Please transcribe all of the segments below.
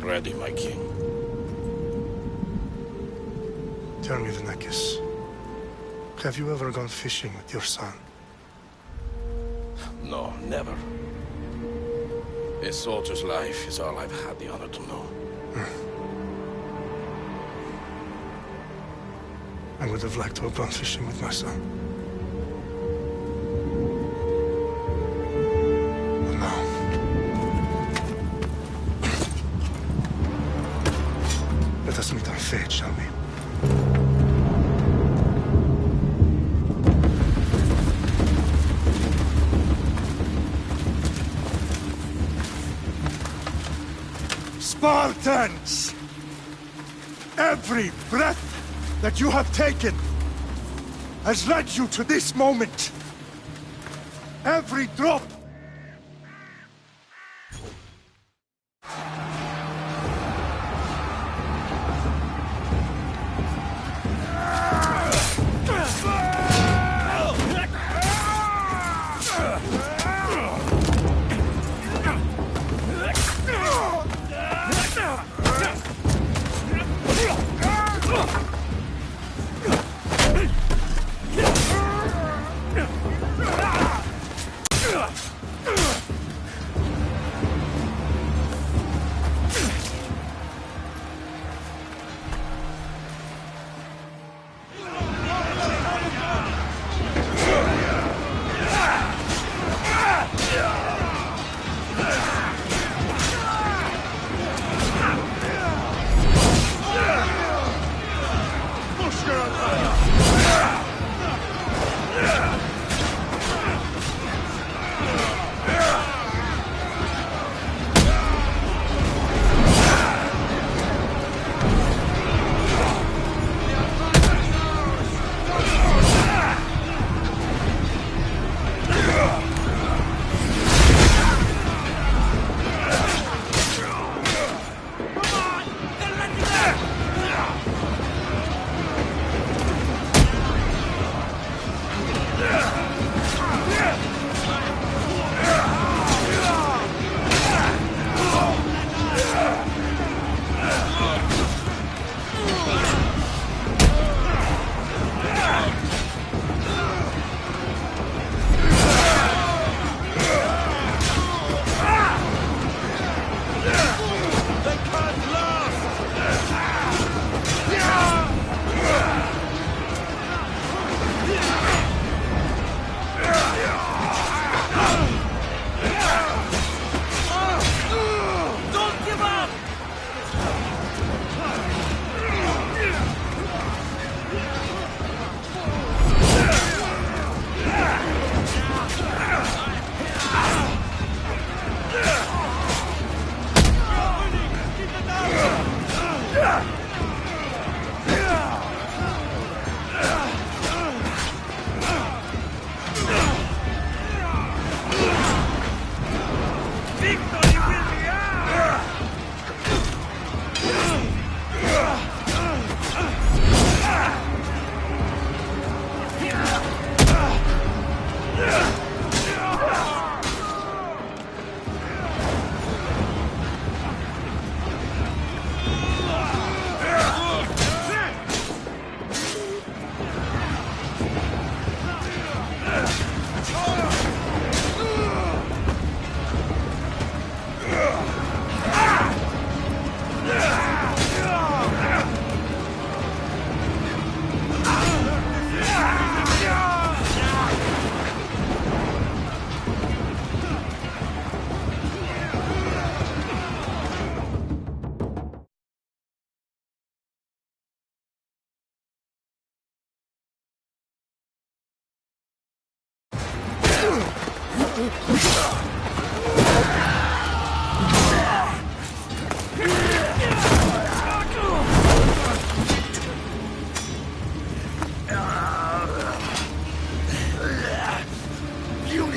ready, my king. Tell me, Vinakis, have you ever gone fishing with your son? No, never. A soldier's life is all I've had the honor to know. I would have liked to have gone fishing with my son. But no. Let us meet our fate, shall we? Spartans! Every breath that you have taken has led you to this moment. Every drop.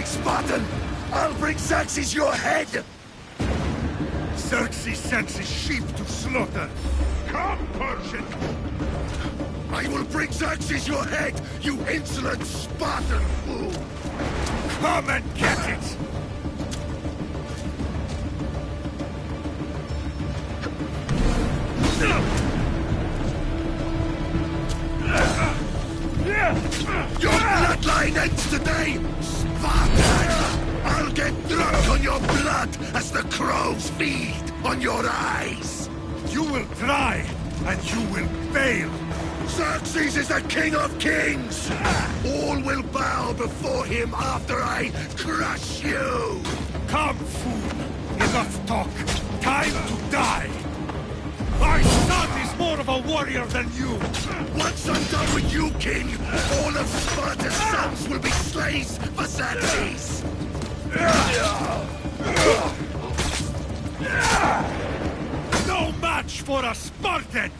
Spartan! I'll bring Xerxes your head! Xerxes sends his sheep to slaughter. Come, Persian! I will bring Xerxes your head, you insolent Spartan fool! Come and get it! Your bloodline ends today, Spartan! I'll get drunk on your blood as the crows feed on your eyes! You will try, and you will fail. Xerxes is the king of kings! All will bow before him after I crush you! Come, fool. Enough talk. Time to die. My son is more of a warrior than you. Once I'm done with you, king, all of Sparta's sons will be slaves for Xerxes! No match for a Spartan!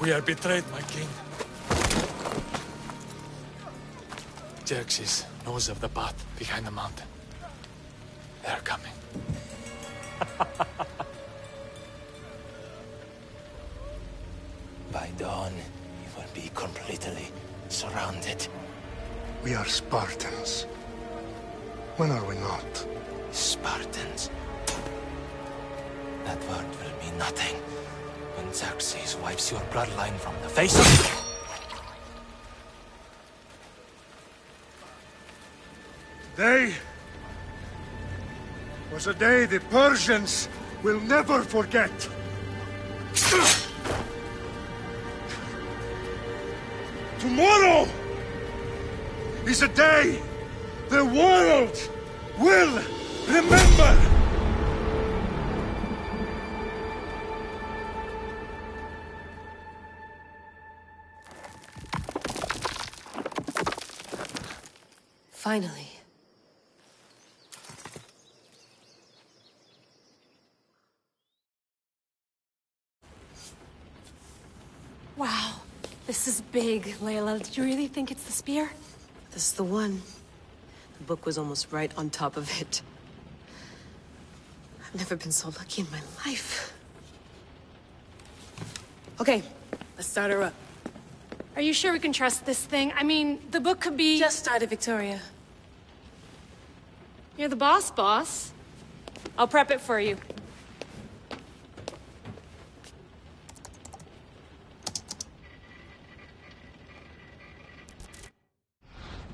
We are betrayed, my king. Xerxes knows of the path behind the mountain. They are coming. By dawn, you will be completely surrounded. We are Spartans. When are we not? Spartans. That word will mean nothing when Xerxes wipes your bloodline from the face of... Today was a day the Persians will never forget. Tomorrow is a day the world will remember. Finally. Wow, this is big, Layla. Did you really think it's the spear? This is the one. The book was almost right on top of it. I've never been so lucky in my life. Okay, let's start her up. Are you sure we can trust this thing? I mean, the book could be... Just started, Victoria. You're the boss. I'll prep it for you.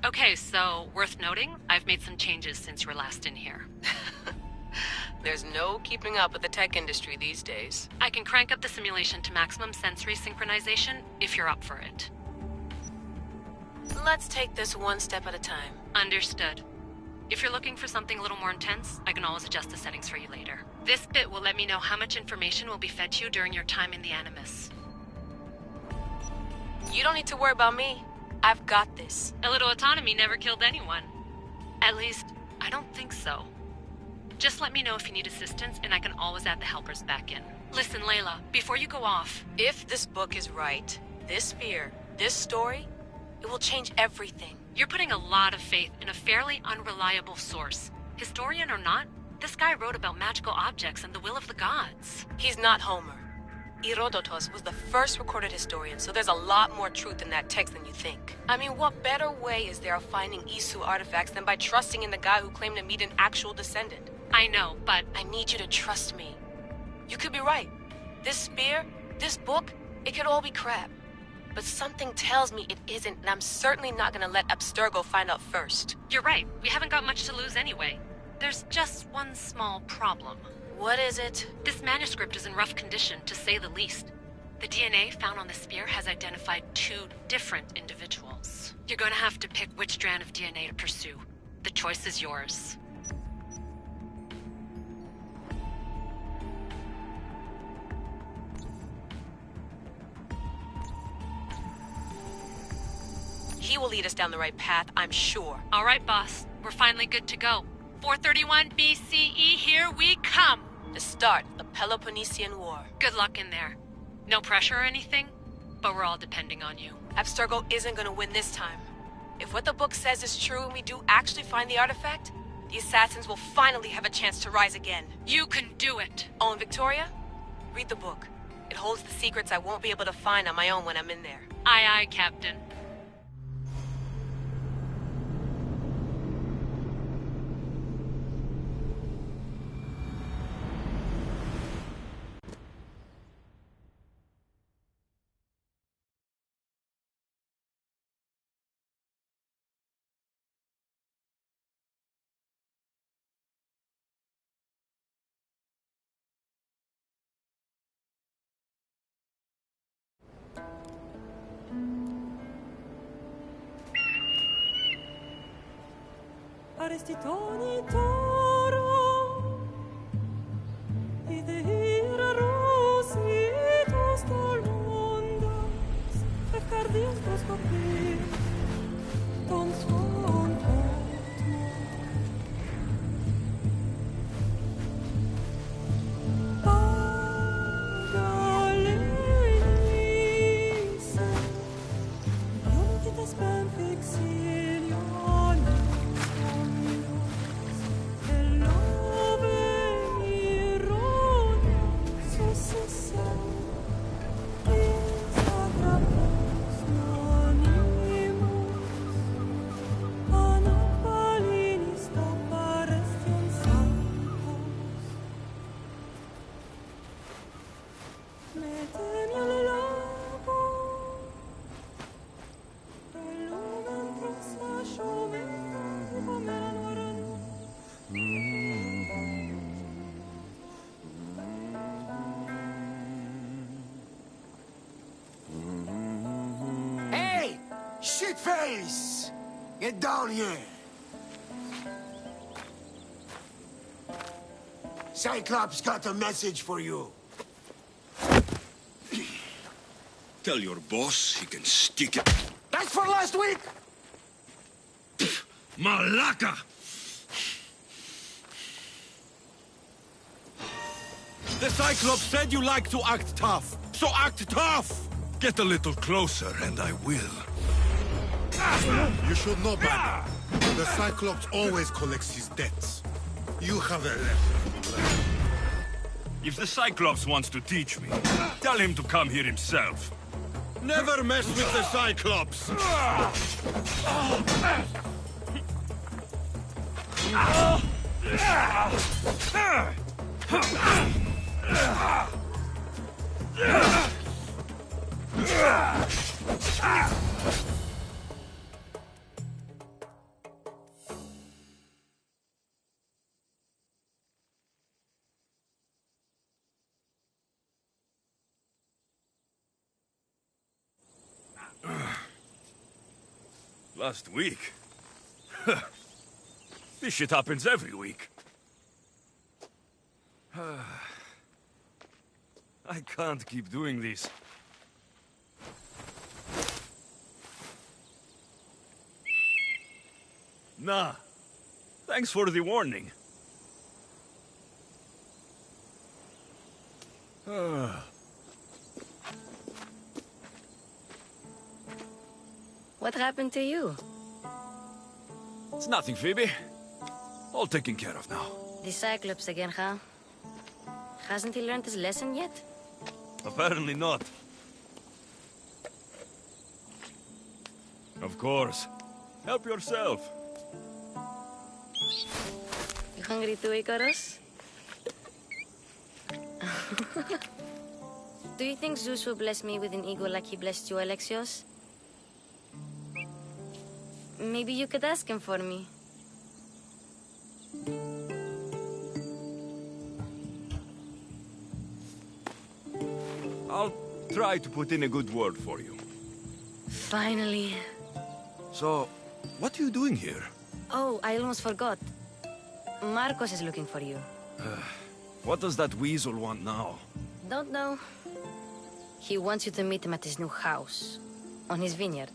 Okay, so, worth noting, I've made some changes since you were last in here. There's no keeping up with the tech industry these days. I can crank up the simulation to maximum sensory synchronization if you're up for it. Let's take this one step at a time. Understood. If you're looking for something a little more intense, I can always adjust the settings for you later. This bit will let me know how much information will be fed to you during your time in the Animus. You don't need to worry about me. I've got this. A little autonomy never killed anyone. At least, I don't think so. Just let me know if you need assistance, and I can always add the helpers back in. Listen, Layla, before you go off... If this book is right, this spear, this story, it will change everything. You're putting a lot of faith in a fairly unreliable source. Historian or not, this guy wrote about magical objects and the will of the gods. He's not Homer. Herodotus was the first recorded historian, so there's a lot more truth in that text than you think. I mean, what better way is there of finding Isu artifacts than by trusting in the guy who claimed to meet an actual descendant? I know, but... I need you to trust me. You could be right. This spear, this book, it could all be crap. But something tells me it isn't, and I'm certainly not gonna let Abstergo find out first. You're right. We haven't got much to lose anyway. There's just one small problem. What is it? This manuscript is in rough condition, to say the least. The DNA found on the spear has identified 2 different individuals. You're gonna have to pick which strand of DNA to pursue. The choice is yours. He will lead us down the right path, I'm sure. All right, boss. We're finally good to go. 431 BCE, here we come! The start of the Peloponnesian War. Good luck in there. No pressure or anything, but we're all depending on you. Abstergo isn't gonna win this time. If what the book says is true and we do actually find the artifact, the assassins will finally have a chance to rise again. You can do it! Oh, and Victoria? Read the book. It holds the secrets I won't be able to find on my own when I'm in there. Aye, aye, Captain. Arrestitoni toro, idehira rositos tolmondas, efcardios proskopir, ton son potmo. Pagalenise, ionikitas ben fixilioni. Hey! Shitface! Get down here! Cyclops got a message for you. Tell your boss he can stick it. That's for last week! Malaka! The Cyclops said you like to act tough, so act tough! Get a little closer and I will. You should know better. The Cyclops always collects his debts. You have a lesson to learn. If the Cyclops wants to teach me, tell him to come here himself. Never mess with the Cyclops! Last week? This shit happens every week. I can't keep doing this. Nah. Thanks for the warning. What happened to you? It's nothing, Phoebe. All taken care of now. The Cyclops again, huh? Hasn't he learned his lesson yet? Apparently not. Of course. Help yourself. You hungry too, Icarus? Do you think Zeus will bless me with an ego like he blessed you, Alexios? Maybe you could ask him for me. I'll try to put in a good word for you. Finally. So, what are you doing here? Oh, I almost forgot. Marcos is looking for you. What does that weasel want now? Don't know. He wants you to meet him at his new house. On his vineyard.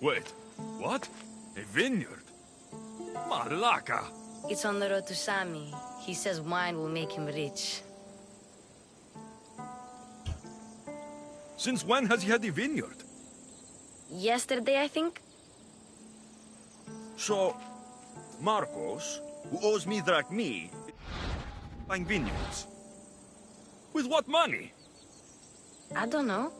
Wait, What? A vineyard? Malaka! It's on the road to Sami. He says wine will make him rich. Since when has he had a vineyard? Yesterday, I think? So, Marcos, who owes me drachmi, buying vineyards. With what money? I don't know.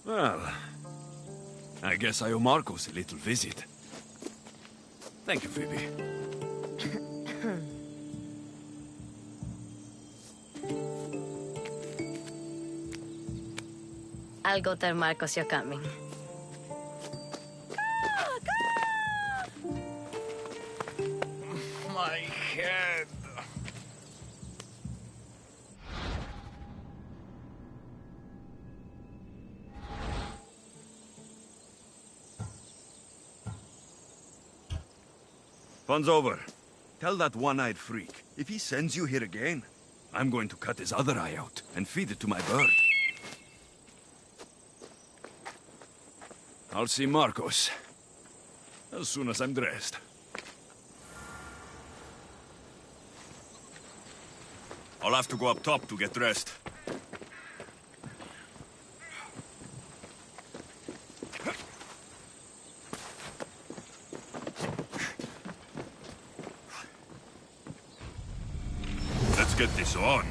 Well, I guess I owe Marcos a little visit. Thank you, Phoebe. I'll go tell Marcos you're coming. My head. Fun's over. Tell that one-eyed freak, if he sends you here again, I'm going to cut his other eye out and feed it to my bird. I'll see Marcos as soon as I'm dressed. I'll have to go up top to get dressed. Let's get this on.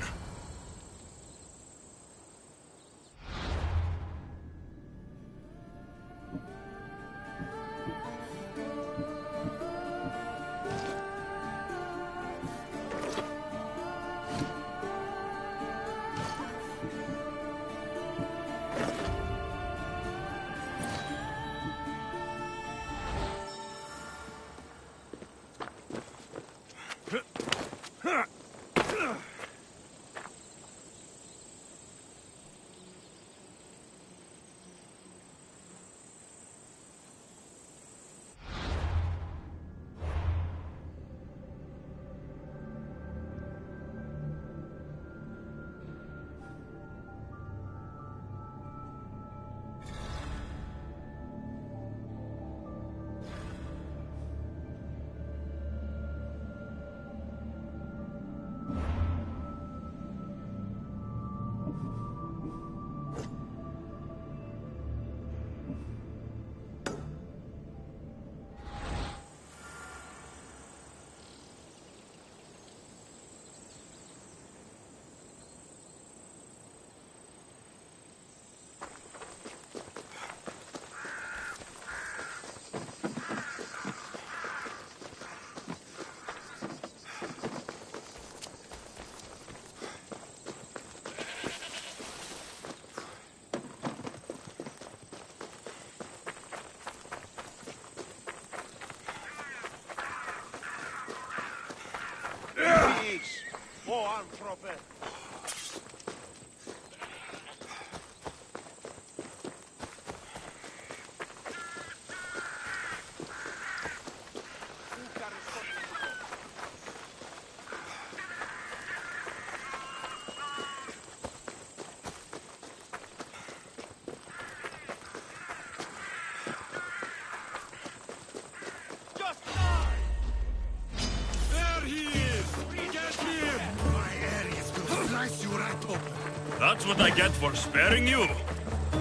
That's what I get for sparing you.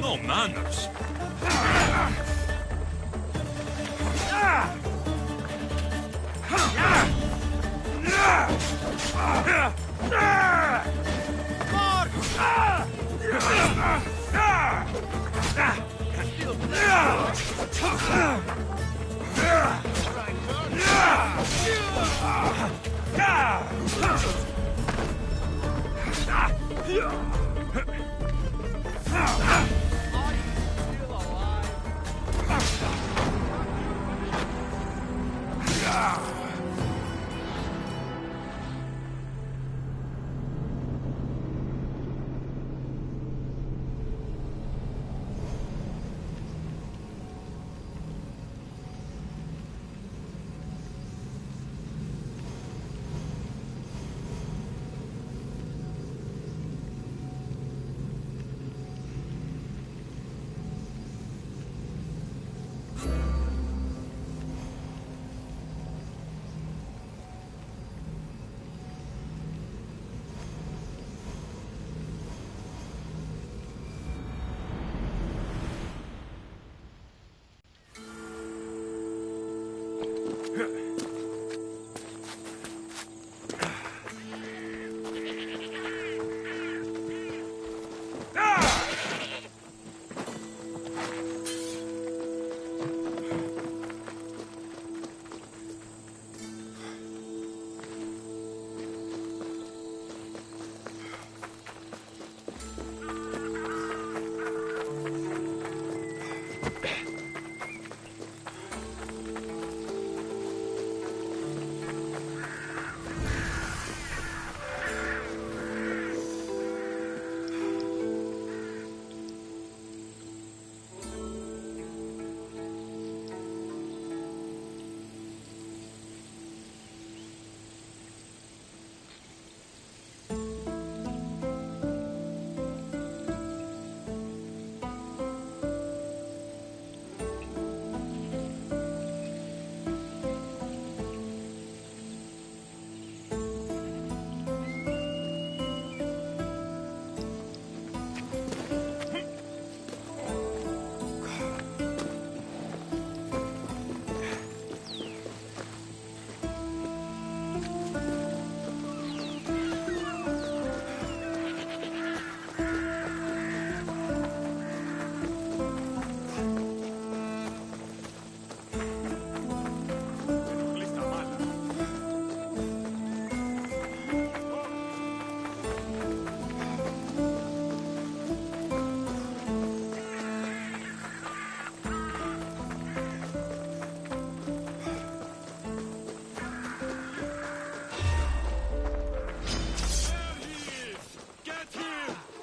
No manners.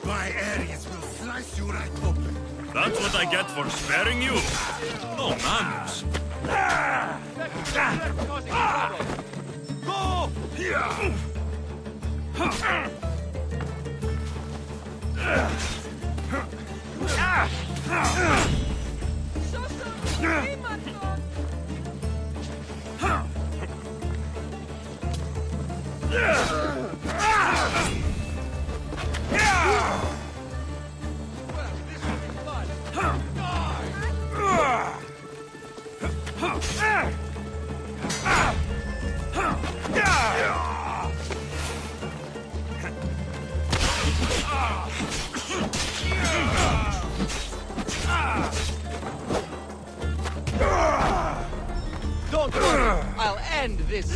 My Ares will slice you right open. That's what I get for sparing you. No manners. Go! Don't worry, I'll end this.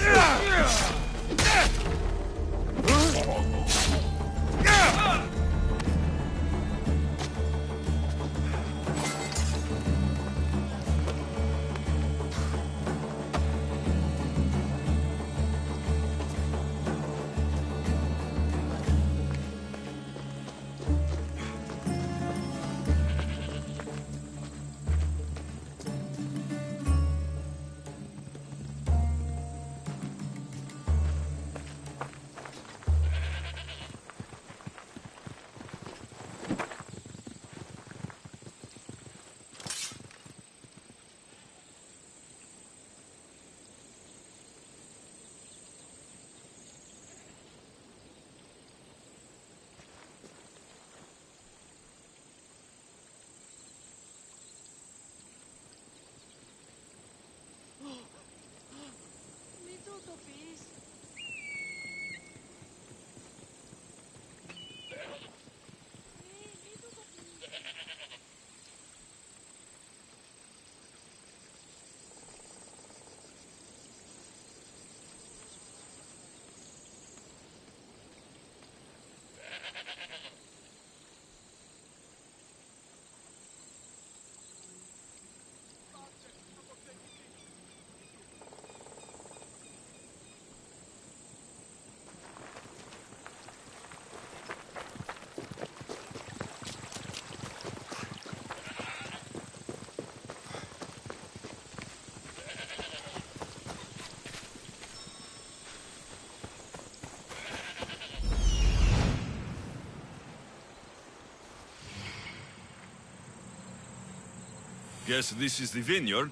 Guess this is the vineyard.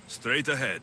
Straight ahead.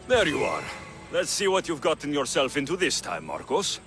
There you are. Let's see what you've gotten yourself into this time, Marcos.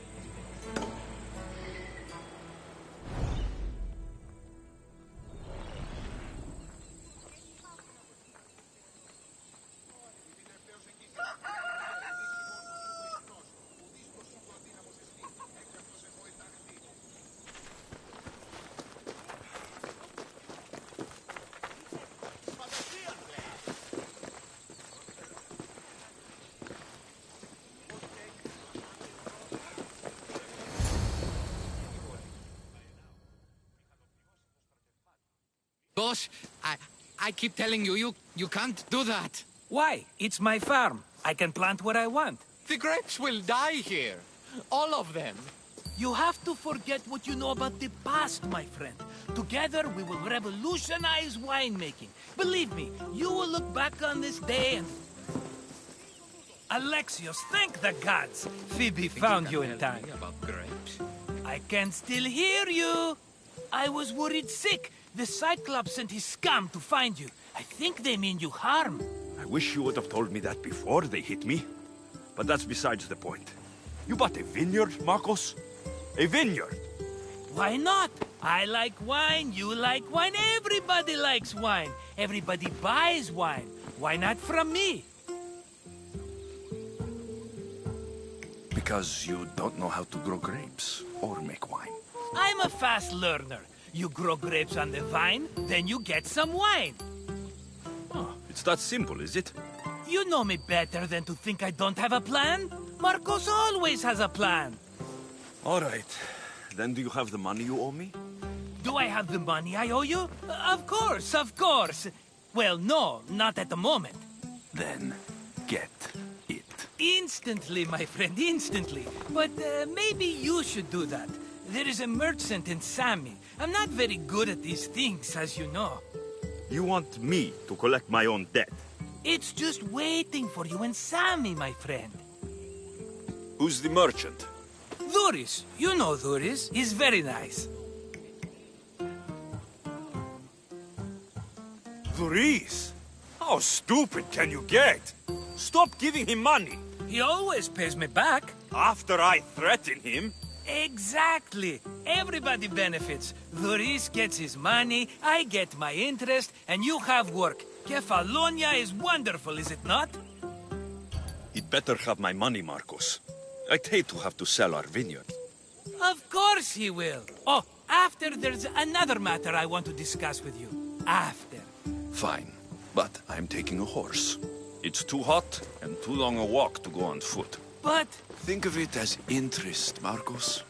Boss, I keep telling you, you can't do that. Why? It's my farm. I can plant what I want. The grapes will die here. All of them. You have to forget what you know about the past, my friend. Together, we will revolutionize winemaking. Believe me, you will look back on this day and... Alexios, thank the gods! Phoebe found you in time. About grapes? I can still hear you! I was worried sick. The Cyclops sent his scum to find you. I think they mean you harm. I wish you would have told me that before they hit me. But that's besides the point. You bought a vineyard, Marcos? A vineyard? Why not? I like wine, you like wine, everybody likes wine. Everybody buys wine. Why not from me? Because you don't know how to grow grapes or make wine. I'm a fast learner. You grow grapes on the vine, then you get some wine. Oh, it's that simple, is it? You know me better than to think I don't have a plan. Marcos always has a plan. All right. Then do you have the money you owe me? Do I have the money I owe you? Of course, of course. Well, no, not at the moment. Then get it. Instantly, my friend, instantly. But maybe you should do that. There is a merchant in Sami. I'm not very good at these things, as you know. You want me to collect my own debt? It's just waiting for you in Sami, my friend. Who's the merchant? Dhuris. You know Dhuris. He's very nice. Dhuris? How stupid can you get? Stop giving him money. He always pays me back. After I threaten him? Exactly. Everybody benefits. Dhuris gets his money, I get my interest, and you have work. Kefalonia is wonderful, is it not? He'd better have my money, Marcos. I'd hate to have to sell our vineyard. Of course he will. Oh, after there's another matter I want to discuss with you. After. Fine. But I'm taking a horse. It's too hot and too long a walk to go on foot. But... Think of it as interest, Marcos.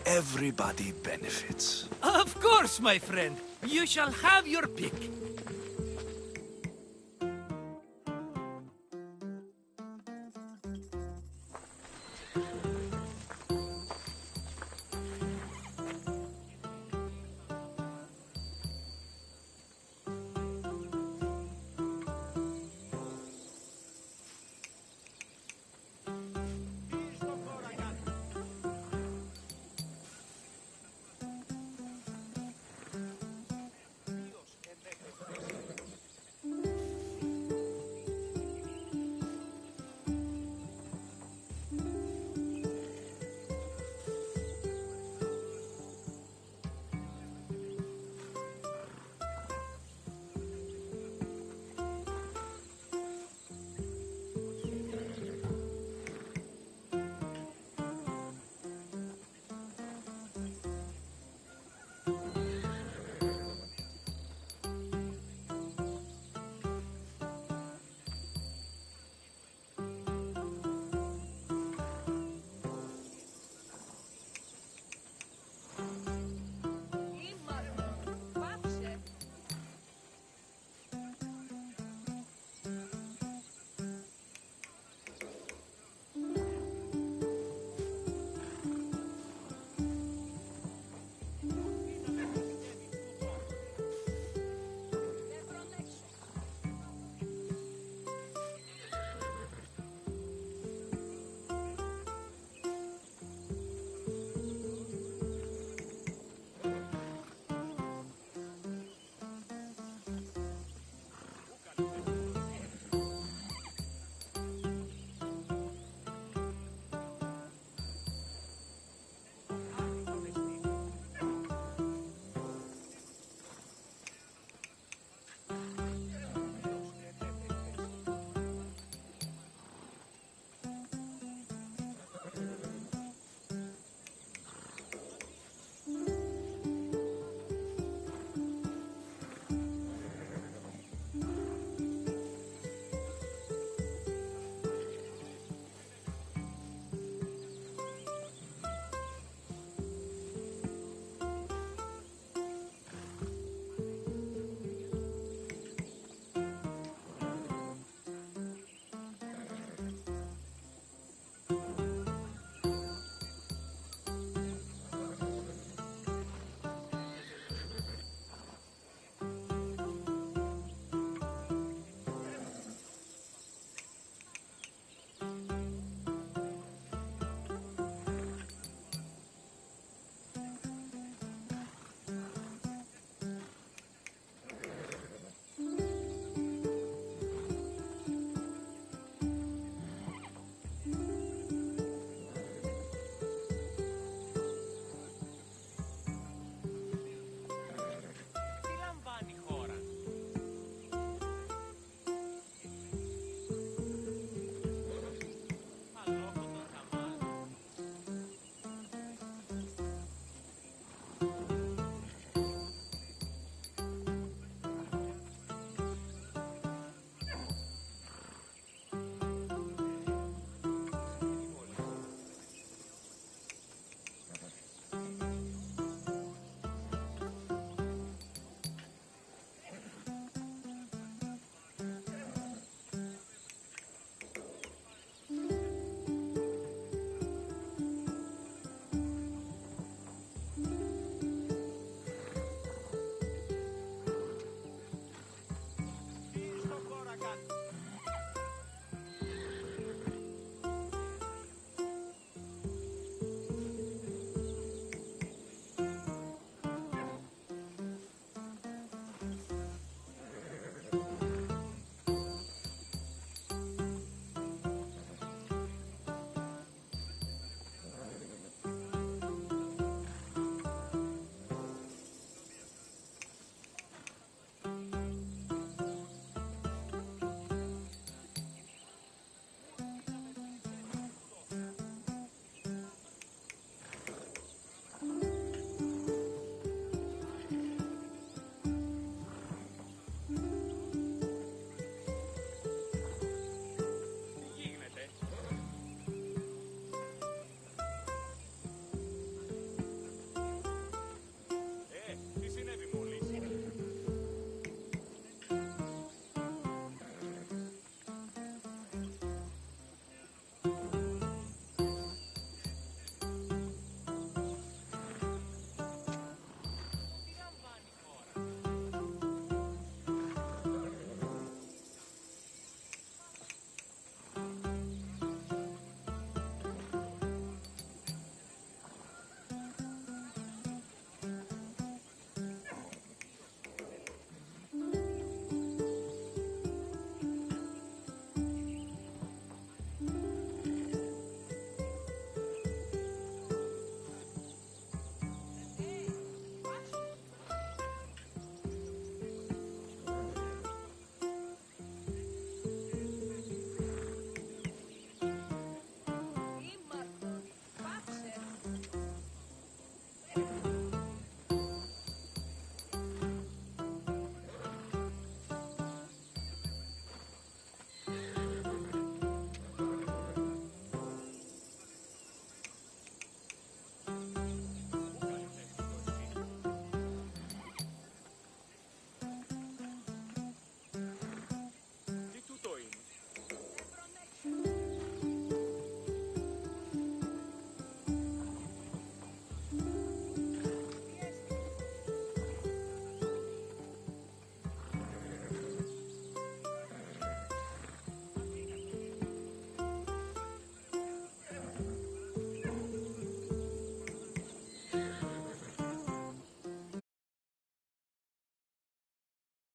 Everybody benefits. Of course, my friend. You shall have your pick.